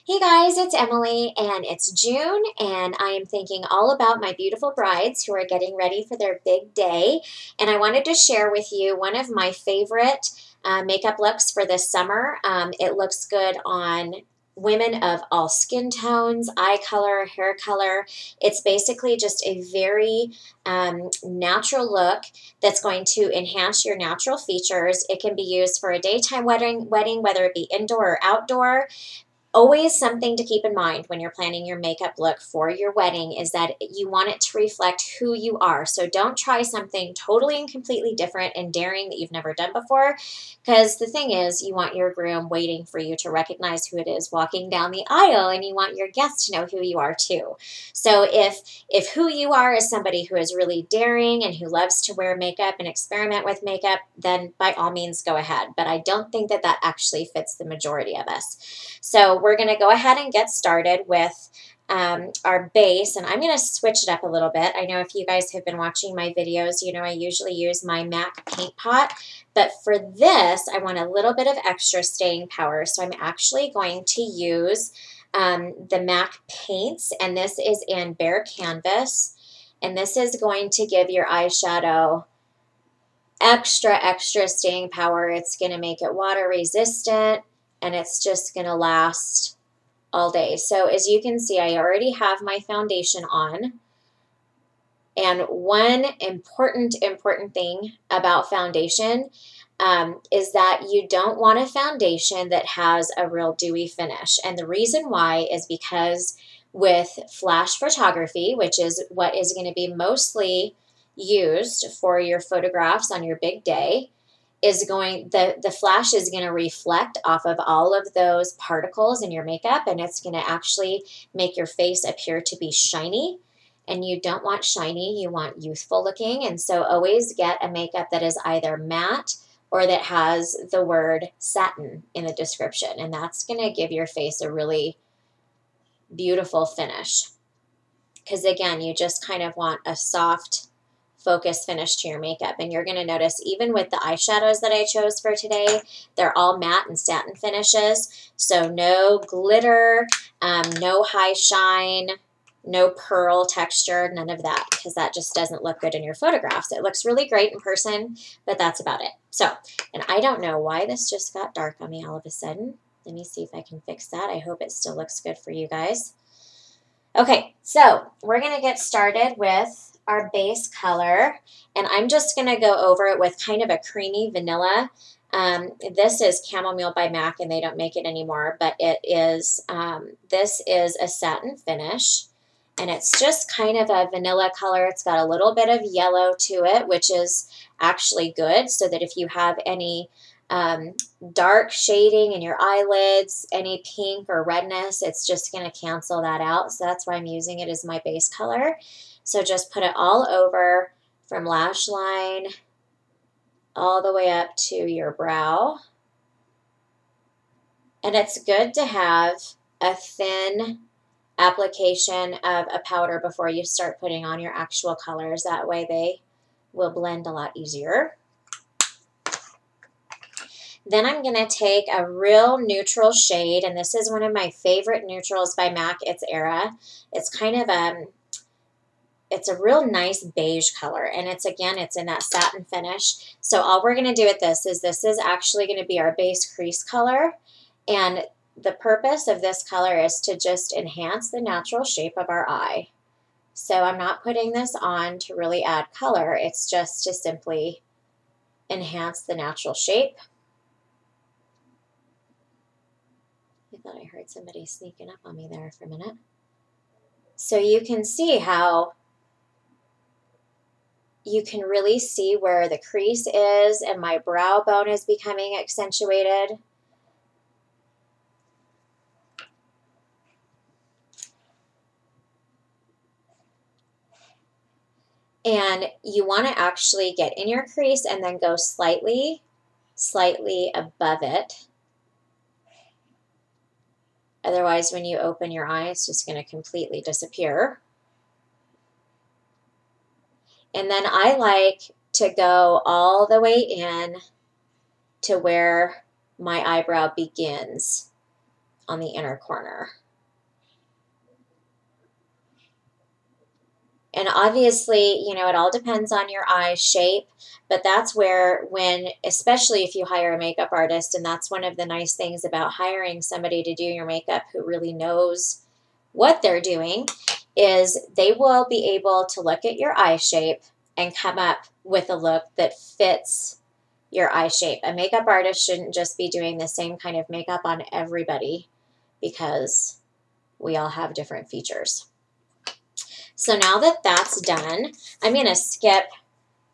Hey guys, it's Emily, and it's June, and I am thinking all about my beautiful brides who are getting ready for their big day. And I wanted to share with you one of my favorite makeup looks for this summer. It looks good on women of all skin tones, eye color, hair color. It's basically just a very natural look that's going to enhance your natural features. It can be used for a daytime wedding, whether it be indoor or outdoor. Always something to keep in mind when you're planning your makeup look for your wedding is that you want it to reflect who you are. So don't try something totally and completely different and daring that you've never done before, because the thing is, you want your groom waiting for you to recognize who it is walking down the aisle, and you want your guests to know who you are too. So if who you are is somebody who is really daring and who loves to wear makeup and experiment with makeup, then by all means go ahead. But I don't think that that actually fits the majority of us. So we're going to go ahead and get started with our base, and I'm going to switch it up a little bit. I know if you guys have been watching my videos, you know I usually use my MAC paint pot, but for this, I want a little bit of extra staying power, so I'm actually going to use the MAC paints, and this is in Bare Canvas, and this is going to give your eyeshadow extra staying power. It's going to make it water resistant, and it's just going to last all day. So as you can see, I already have my foundation on. And one important thing about foundation is that you don't want a foundation that has a real dewy finish. And the reason why is because with flash photography, which is what is going to be mostly used for your photographs on your big day, the flash is going to reflect off of all of those particles in your makeup, and it's going to actually make your face appear to be shiny. And you don't want shiny, you want youthful looking. And so always get a makeup that is either matte or that has the word satin in the description. And that's going to give your face a really beautiful finish. Because again, you just kind of want a soft, focused finish to your makeup. And you're going to notice even with the eyeshadows that I chose for today, they're all matte and satin finishes. So no glitter, no high shine, no pearl texture, none of that, because that just doesn't look good in your photographs. It looks really great in person, but that's about it. So, and I don't know why this just got dark on me all of a sudden. Let me see if I can fix that. I hope it still looks good for you guys. Okay, so we're going to get started with our base color, and I'm just going to go over it with kind of a creamy vanilla. This is Chamomile by MAC, and they don't make it anymore, but it is, this is a satin finish, and it's just kind of a vanilla color. It's got a little bit of yellow to it, which is actually good, so that if you have any dark shading in your eyelids, any pink or redness, it's just going to cancel that out. So that's why I'm using it as my base color. So just put it all over from lash line all the way up to your brow. And it's good to have a thin application of a powder before you start putting on your actual colors. That way they will blend a lot easier. Then I'm going to take a real neutral shade, and this is one of my favorite neutrals by MAC. It's Era. It's kind of it's a real nice beige color, and it's in that satin finish. So all we're going to do with this is actually going to be our base crease color, and the purpose of this color is to just enhance the natural shape of our eye. So I'm not putting this on to really add color. It's just to simply enhance the natural shape. I thought I heard somebody sneaking up on me there for a minute. So you can see how you can really see where the crease is, and my brow bone is becoming accentuated. And you want to actually get in your crease and then go slightly above it. Otherwise, when you open your eye, it's just going to completely disappear. And then I like to go all the way in to where my eyebrow begins. on the inner corner. And obviously, you know, it all depends on your eye shape, but that's where especially if you hire a makeup artist, and that's one of the nice things about hiring somebody to do your makeup who really knows what they're doing, is they will be able to look at your eye shape and come up with a look that fits your eye shape. A makeup artist shouldn't just be doing the same kind of makeup on everybody because we all have different features. So now that that's done, I'm going to skip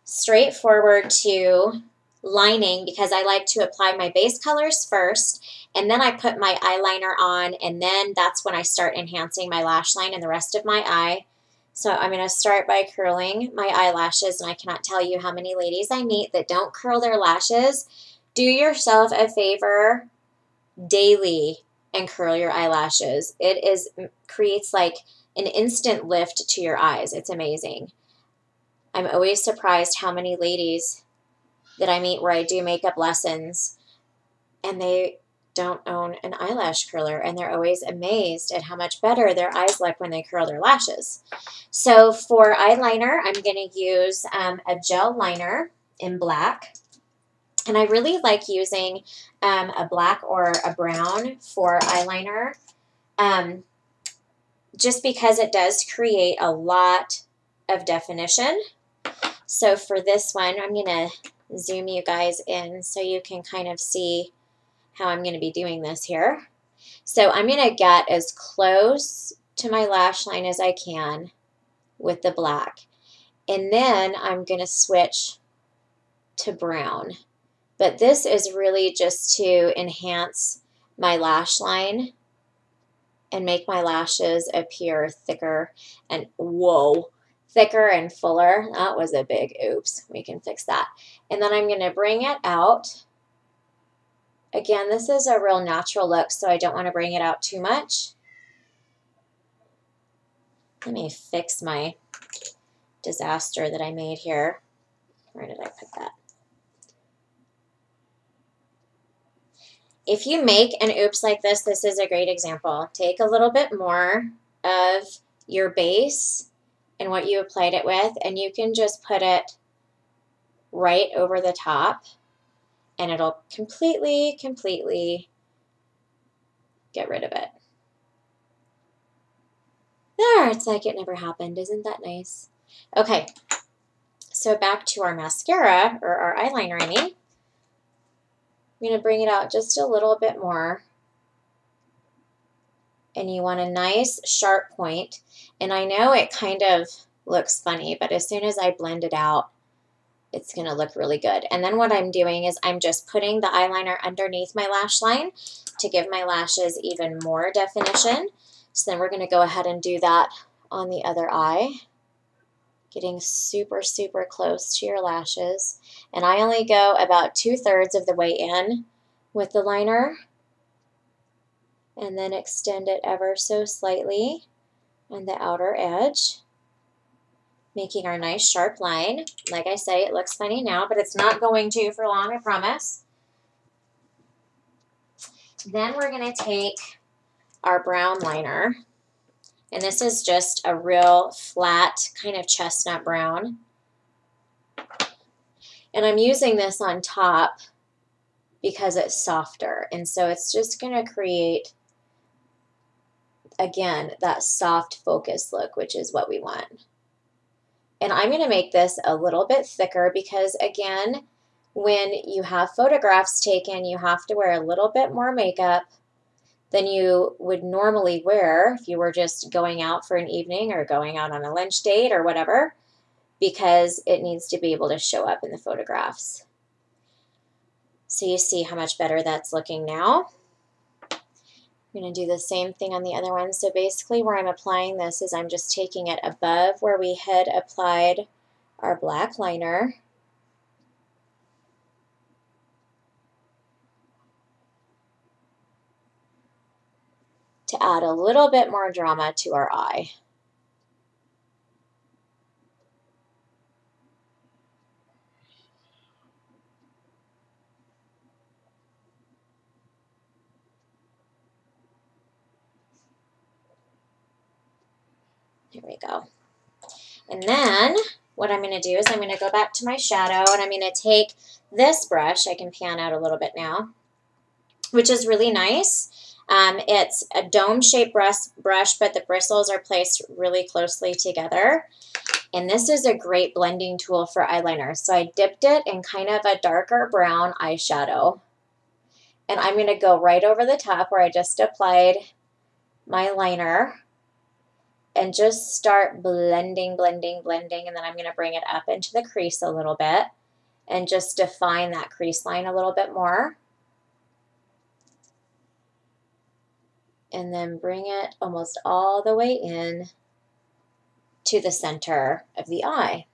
straight forward to lining because I like to apply my base colors first, and then I put my eyeliner on, and then that's when I start enhancing my lash line and the rest of my eye. So I'm going to start by curling my eyelashes, and I cannot tell you how many ladies I meet that don't curl their lashes. Do yourself a favor daily and curl your eyelashes. It creates like an instant lift to your eyes. It's amazing. I'm always surprised how many ladies that I meet where I do makeup lessons and they don't own an eyelash curler, and they're always amazed at how much better their eyes look when they curl their lashes. So for eyeliner, I'm going to use a gel liner in black. And I really like using a black or a brown for eyeliner just because it does create a lot of definition. So for this one, I'm going to zoom you guys in so you can kind of see how I'm going to be doing this here. So I'm going to get as close to my lash line as I can with the black. And then I'm going to switch to brown. But this is really just to enhance my lash line and make my lashes appear thicker and, whoa, thicker and fuller. That was a big oops. We can fix that. And then I'm going to bring it out. Again, this is a real natural look, so I don't want to bring it out too much. Let me fix my disaster that I made here. Where did I put that? If you make an oops like this, this is a great example. Take a little bit more of your base and what you applied it with, and you can just put it right over the top, and it'll completely get rid of it. There, it's like it never happened. Isn't that nice? Okay, so back to our mascara, or our eyeliner, I mean. I'm going to bring it out just a little bit more. And you want a nice sharp point. And I know it kind of looks funny, but as soon as I blend it out, it's going to look really good. And then what I'm doing is I'm just putting the eyeliner underneath my lash line to give my lashes even more definition. So then we're going to go ahead and do that on the other eye, getting super close to your lashes. And I only go about 2/3 of the way in with the liner, and then extend it ever so slightly on the outer edge, making our nice sharp line. Like I say, it looks funny now, but it's not going to for long, I promise. Then we're going to take our brown liner, and this is just a real flat kind of chestnut brown. And I'm using this on top because it's softer, and so it's just going to create, again, that soft focus look, which is what we want. And I'm going to make this a little bit thicker because, again, when you have photographs taken, you have to wear a little bit more makeup than you would normally wear if you were just going out for an evening or going out on a lunch date or whatever, because it needs to be able to show up in the photographs. So you see how much better that's looking now. I'm going to do the same thing on the other one. So basically where I'm applying this is I'm just taking it above where we had applied our black liner. To add a little bit more drama to our eye. Here we go. And then what I'm going to do is I'm going to go back to my shadow, and I'm going to take this brush. I can pan out a little bit now, which is really nice. It's a dome-shaped brush, but the bristles are placed really closely together. And this is a great blending tool for eyeliner. So I dipped it in kind of a darker brown eyeshadow. And I'm going to go right over the top where I just applied my liner and just start blending, blending, blending. And then I'm going to bring it up into the crease a little bit and just define that crease line a little bit more. And then bring it almost all the way in to the center of the eye.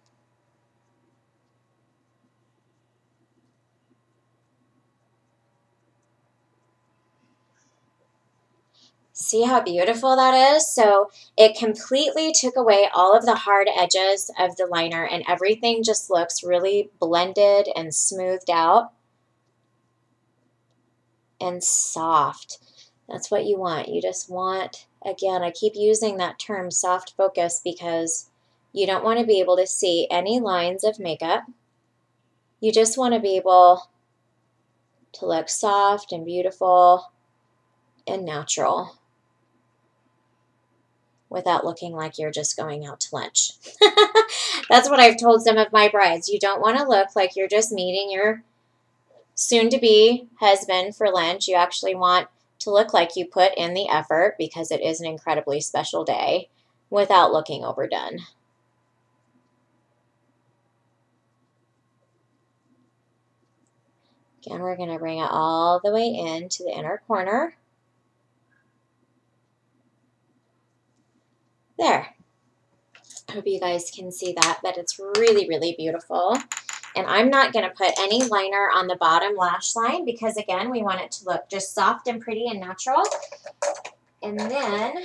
See how beautiful that is? So it completely took away all of the hard edges of the liner, and everything just looks really blended and smoothed out and soft. That's what you want. You just want, again, I keep using that term soft focus because you don't want to be able to see any lines of makeup. You just want to be able to look soft and beautiful and natural without looking like you're just going out to lunch. That's what I've told some of my brides. You don't want to look like you're just meeting your soon-to-be husband for lunch. You actually want to look like you put in the effort because it is an incredibly special day without looking overdone. Again, we're going to bring it all the way into the inner corner. There. I hope you guys can see that, but it's really, really beautiful. And I'm not going to put any liner on the bottom lash line because, again, we want it to look just soft and pretty and natural. And then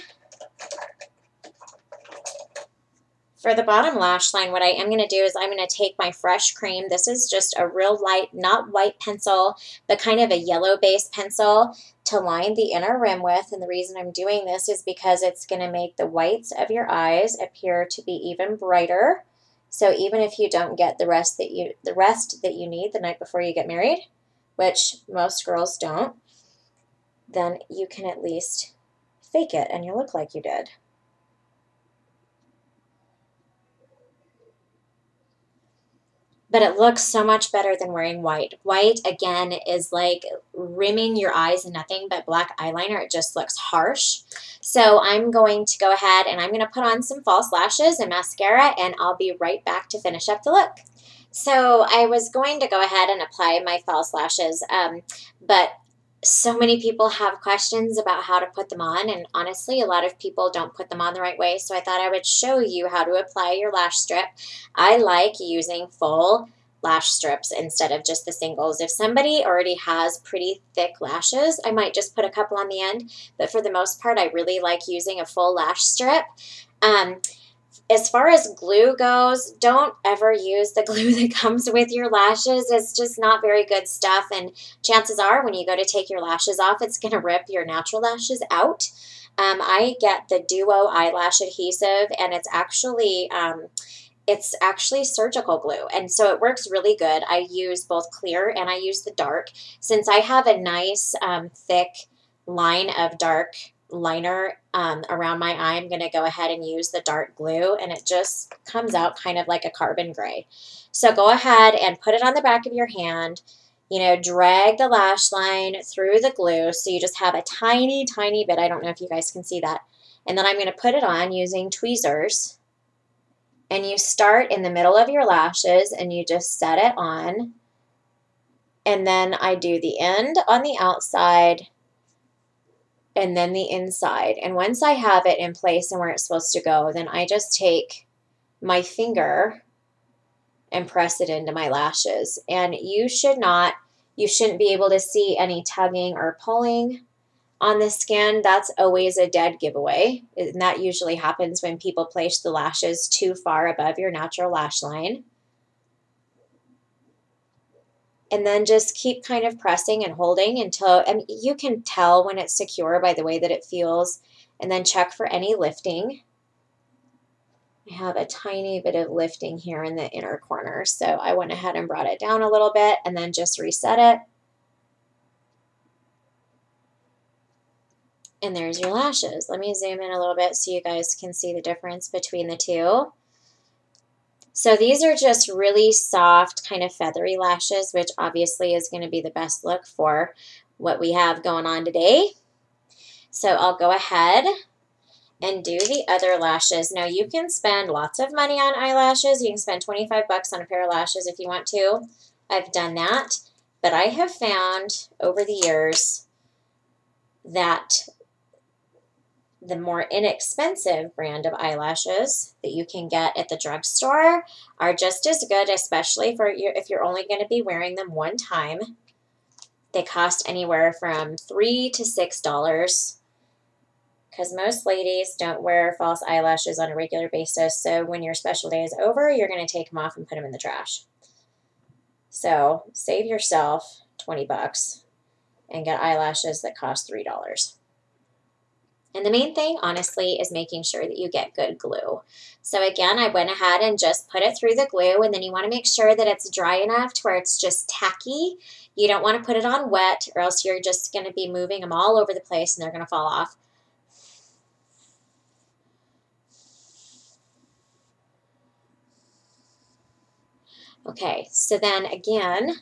for the bottom lash line, what I am going to do is I'm going to take my Fresh Cream. This is just a real light, not white pencil, but kind of a yellow base pencil to line the inner rim with. And the reason I'm doing this is because it's going to make the whites of your eyes appear to be even brighter. So even if you don't get the rest that you need the night before you get married, which most girls don't, then you can at least fake it and you look like you did. But it looks so much better than wearing white. White, again, is like rimming your eyes in nothing but black eyeliner. It just looks harsh. So I'm going to go ahead and I'm going to put on some false lashes and mascara, and I'll be right back to finish up the look. So I was going to go ahead and apply my false lashes, but so many people have questions about how to put them on, and honestly, a lot of people don't put them on the right way, so I thought I would show you how to apply your lash strip. I like using full lash strips instead of just the singles. If somebody already has pretty thick lashes, I might just put a couple on the end, but for the most part, I really like using a full lash strip. As far as glue goes, don't ever use the glue that comes with your lashes. It's just not very good stuff, and chances are when you go to take your lashes off, it's going to rip your natural lashes out. I get the Duo eyelash adhesive, and it's actually surgical glue, and so it works really good. I use both clear and I use the dark. Since I have a nice thick line of dark liner around my eye, I'm going to go ahead and use the dark glue, and it just comes out kind of like a carbon gray. So go ahead and put it on the back of your hand, you know, drag the lash line through the glue so you just have a tiny, tiny bit. I don't know if you guys can see that. And then I'm going to put it on using tweezers, and you start in the middle of your lashes and you just set it on, and then I do the end on the outside and then the inside. And once I have it in place and where it's supposed to go, then I just take my finger and press it into my lashes. And you shouldn't be able to see any tugging or pulling on the skin. That's always a dead giveaway. And that usually happens when people place the lashes too far above your natural lash line. And then just keep kind of pressing and holding until, and you can tell when it's secure by the way that it feels, and then check for any lifting. I have a tiny bit of lifting here in the inner corner, so I went ahead and brought it down a little bit and then just reset it. And there's your lashes. Let me zoom in a little bit so you guys can see the difference between the two. So these are just really soft, kind of feathery lashes, which obviously is going to be the best look for what we have going on today. So I'll go ahead and do the other lashes. Now you can spend lots of money on eyelashes. You can spend 25 bucks on a pair of lashes if you want to. I've done that, but I have found over the years that the more inexpensive brand of eyelashes that you can get at the drugstore are just as good, especially for you if you're only going to be wearing them one time. They cost anywhere from $3 to $6 because most ladies don't wear false eyelashes on a regular basis. So when your special day is over, you're going to take them off and put them in the trash. So save yourself 20 bucks and get eyelashes that cost $3. And the main thing, honestly, is making sure that you get good glue. So again, I went ahead and just put it through the glue, and then you want to make sure that it's dry enough to where it's just tacky. You don't want to put it on wet, or else you're just going to be moving them all over the place and they're going to fall off. Okay, so then again,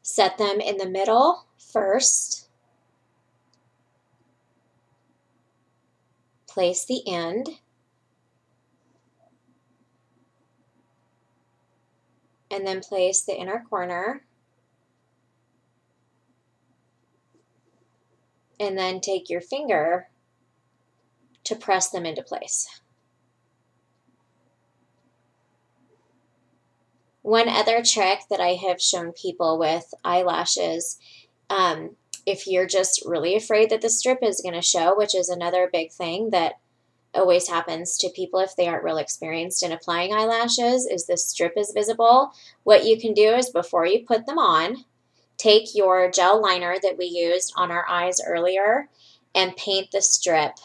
set them in the middle first. Place the end. And then place the inner corner. And then take your finger to press them into place. One other trick that I have shown people with eyelashes, if you're just really afraid that the strip is going to show, which is another big thing that always happens to people if they aren't real experienced in applying eyelashes, is the strip is visible. What you can do is before you put them on, take your gel liner that we used on our eyes earlier and paint the strip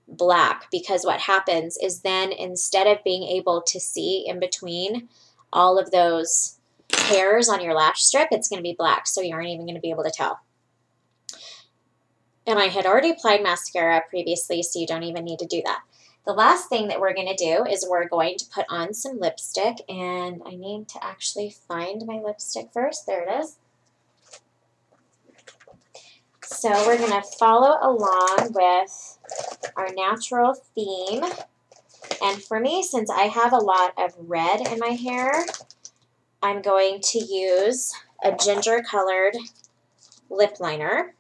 black, because what happens is then instead of being able to see in between all of those hairs on your lash strip, it's going to be black, so you aren't even going to be able to tell. And I had already applied mascara previously, so you don't even need to do that. The last thing that we're going to do is we're going to put on some lipstick, and I need to actually find my lipstick first. There it is. So we're going to follow along with our natural theme. And for me, since I have a lot of red in my hair, I'm going to use a ginger colored lip liner.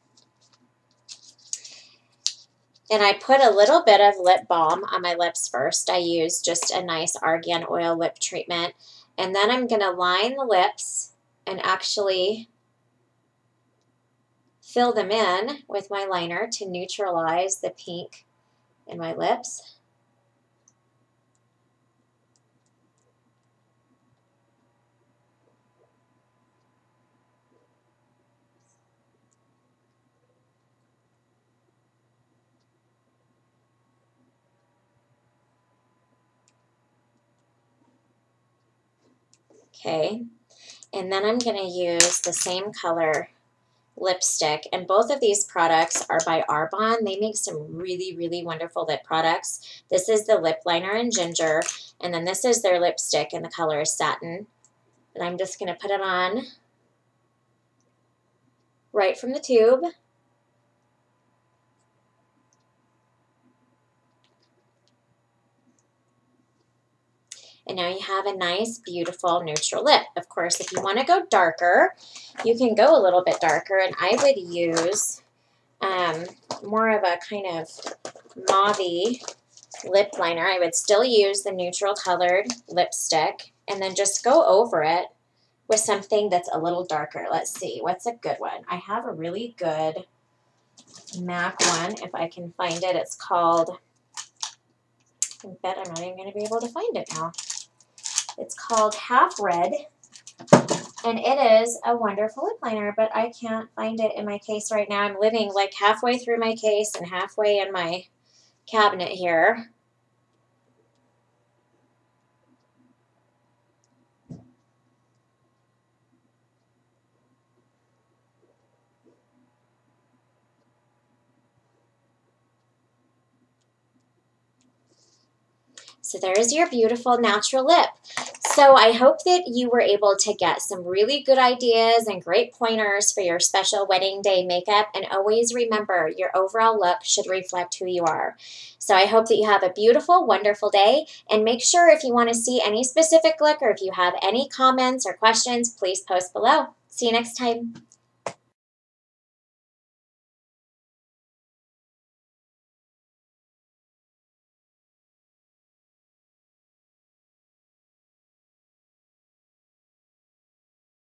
And I put a little bit of lip balm on my lips first. I use just a nice argan oil lip treatment. And then I'm going to line the lips and actually fill them in with my liner to neutralize the pink in my lips. Okay, and then I'm going to use the same color lipstick, and both of these products are by Arbonne. They make some really, really wonderful lip products. This is the lip liner in ginger, and then this is their lipstick, and the color is satin. And I'm just going to put it on right from the tube. And now you have a nice, beautiful, neutral lip. Of course, if you want to go darker, you can go a little bit darker. And I would use more of a kind of mauve-y lip liner. I would still use the neutral colored lipstick and then just go over it with something that's a little darker. Let's see, what's a good one? I have a really good MAC one, if I can find it. It's called, I bet I'm not even going to be able to find it now. It's called Half Red, and it is a wonderful lip liner, but I can't find it in my case right now. I'm living like halfway through my case and halfway in my cabinet here. So there's your beautiful natural lip. So I hope that you were able to get some really good ideas and great pointers for your special wedding day makeup. And always remember, your overall look should reflect who you are. So I hope that you have a beautiful, wonderful day. And make sure if you want to see any specific look or if you have any comments or questions, please post below. See you next time.